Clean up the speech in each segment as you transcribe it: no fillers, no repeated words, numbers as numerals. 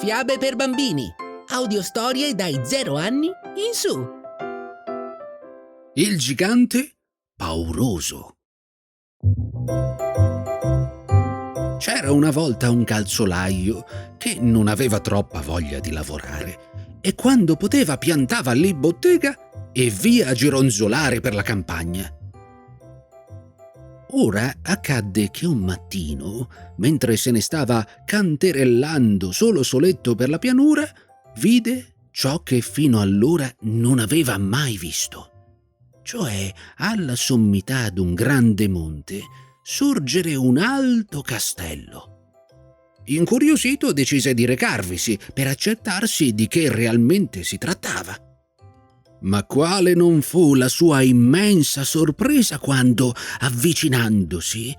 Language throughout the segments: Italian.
Fiabe per bambini. Audiostorie dai 0 anni in su. Il gigante pauroso. C'era una volta un calzolaio che non aveva troppa voglia di lavorare e quando poteva piantava lì bottega e via a gironzolare per la campagna. Ora accadde che un mattino, mentre se ne stava canterellando soletto per la pianura, vide ciò che fino allora non aveva mai visto, cioè alla sommità d'un grande monte sorgere un alto castello. Incuriosito decise di recarvisi per accertarsi di che realmente si trattava. Ma quale non fu la sua immensa sorpresa quando, avvicinandosi,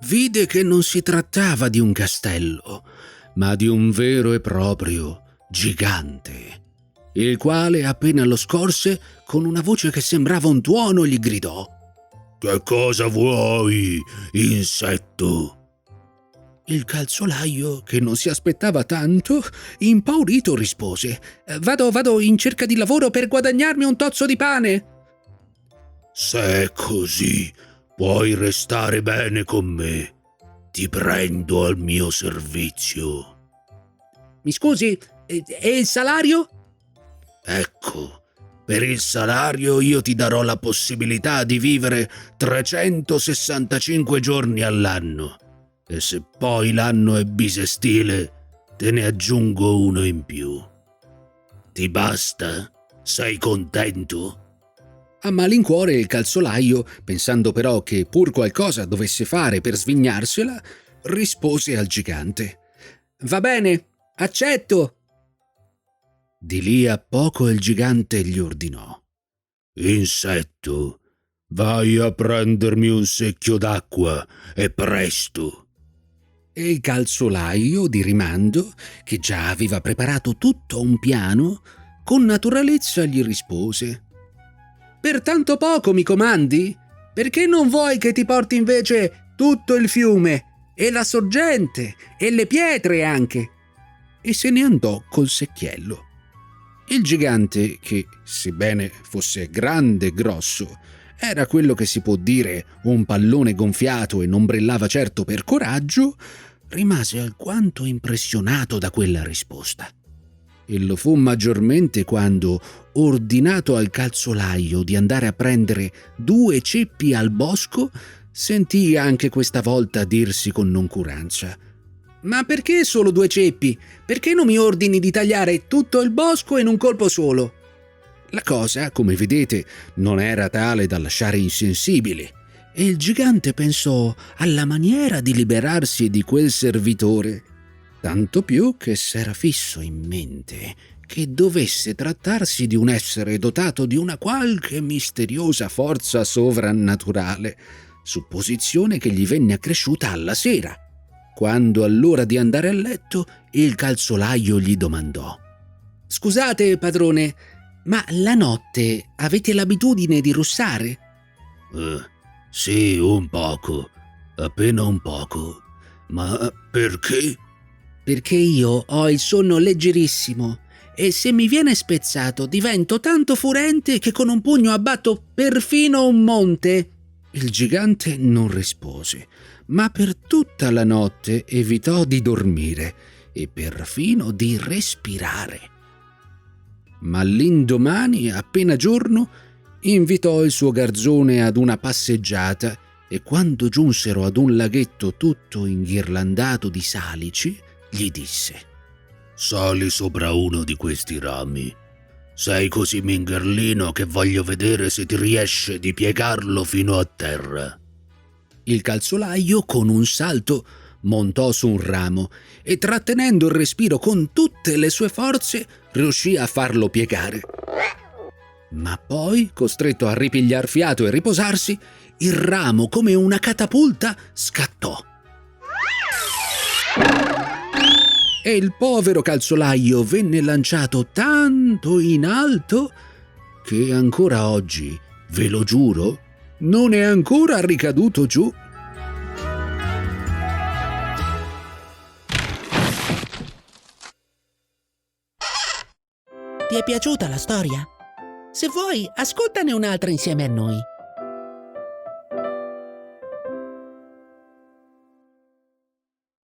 vide che non si trattava di un castello, ma di un vero e proprio gigante, il quale appena lo scorse, con una voce che sembrava un tuono, gli gridò: «Che cosa vuoi, insetto?» Il calzolaio, che non si aspettava tanto, impaurito rispose: Vado in cerca di lavoro per guadagnarmi un tozzo di pane». «Se è così, puoi restare bene con me. Ti prendo al mio servizio». «Mi scusi, e il salario?» «Ecco, per il salario io ti darò la possibilità di vivere 365 giorni all'anno. E se poi l'anno è bisestile, te ne aggiungo uno in più. Ti basta? Sei contento?» A malincuore il calzolaio, pensando però che pur qualcosa dovesse fare per svignarsela, rispose al gigante: «Va bene, accetto». Di lì a poco il gigante gli ordinò: «Insetto, vai a prendermi un secchio d'acqua e presto». E il calzolaio, di rimando, che già aveva preparato tutto un piano, con naturalezza gli rispose: «Per tanto poco mi comandi? Perché non vuoi che ti porti invece tutto il fiume, e la sorgente, e le pietre anche?» E se ne andò col secchiello. Il gigante, che, sebbene fosse grande e grosso, era quello che si può dire un pallone gonfiato e non brillava certo per coraggio, rimase alquanto impressionato da quella risposta. E lo fu maggiormente quando, ordinato al calzolaio di andare a prendere 2 ceppi al bosco, sentì anche questa volta dirsi con noncuranza: «Ma perché solo 2 ceppi? Perché non mi ordini di tagliare tutto il bosco in un colpo solo?» La cosa, come vedete, non era tale da lasciare insensibile, e il gigante pensò alla maniera di liberarsi di quel servitore, tanto più che s'era fisso in mente che dovesse trattarsi di un essere dotato di una qualche misteriosa forza sovrannaturale, supposizione che gli venne accresciuta alla sera, quando all'ora di andare a letto il calzolaio gli domandò: «Scusate, padrone, ma la notte avete l'abitudine di russare?» «Sì, un poco, appena un poco. Ma perché?» «Perché io ho il sonno leggerissimo e se mi viene spezzato divento tanto furente che con un pugno abbatto perfino un monte». Il gigante non rispose, ma per tutta la notte evitò di dormire e perfino di respirare. Ma l'indomani, appena giorno, invitò il suo garzone ad una passeggiata e quando giunsero ad un laghetto tutto inghirlandato di salici, gli disse: «Sali sopra uno di questi rami. Sei così mingherlino che voglio vedere se ti riesce di piegarlo fino a terra». Il calzolaio, con un salto, montò su un ramo e, trattenendo il respiro con tutte le sue forze, riuscì a farlo piegare. Ma poi, costretto a ripigliar fiato e riposarsi, il ramo, come una catapulta, scattò. E il povero calzolaio venne lanciato tanto in alto che ancora oggi, ve lo giuro, non è ancora ricaduto giù. Ti è piaciuta la storia? Se vuoi, ascoltane un'altra insieme a noi.